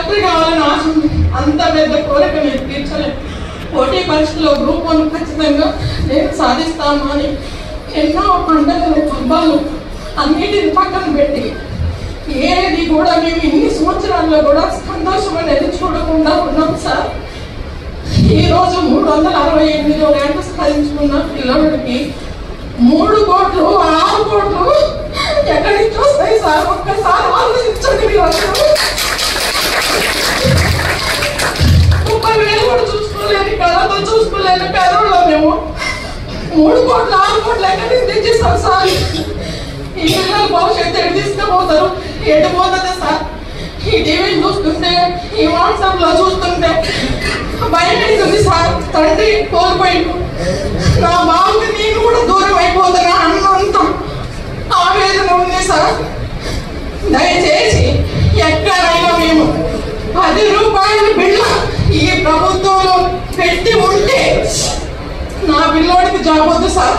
Doctor కావాలని ఆశ ఉంది. అంత పెద్ద కోరిక నేను తీర్చలేదు. పోటీ పరీక్షలో గ్రూప్ 1 ఖచ్చితంగా నేను సాధిస్తామా అని ఎన్నో పండుగలు పబ్బాలు అన్నిటిని పక్కన పెట్టి ఏది కూడా మేము ఇన్ని సంవత్సరాల్లో కూడా సంతోషం అనేది చూడకుండా ఉన్నాం సార్. ఈరోజు 368 ర్యాంకు సాధించుకున్న పిల్లలకి 3 కోట్లు 6 కోట్లు ఎక్కడి నుంచి వస్తాయి సార్? ఒక్కసారి ఆలోచించండి. మీరు 30,000 కూడా చూసుకోలేని కళతో చూసుకోలేని పేదల్లో మేము 3 కోట్లు 6 కోట్లు ఎక్కడి నుంచి తెచ్చిస్తాం సార్? ఈ పిల్లల భవిష్యత్తు ఎటు తీసుకుపోతారు? ఎటు పోతుంది సార్? ఈ టీవీని చూస్తుంటే ఈ వాట్సాప్ లో చూస్తుంటే భయం వేస్తుంది సార్. తండ్రి కోల్పోయిండు, నా బాబుకి నేను కూడా దూరం అయిపోతున్నా అన్నంత ఆవేదన ఉంది సార్. దయచేసి ఎక్కడైనా మేము 10 రూపాయల బిళ్ళ ఈ ప్రభుత్వంలో పెట్టి ఉంటే నా పిల్లోడికి జాబ్ వద్దు సార్.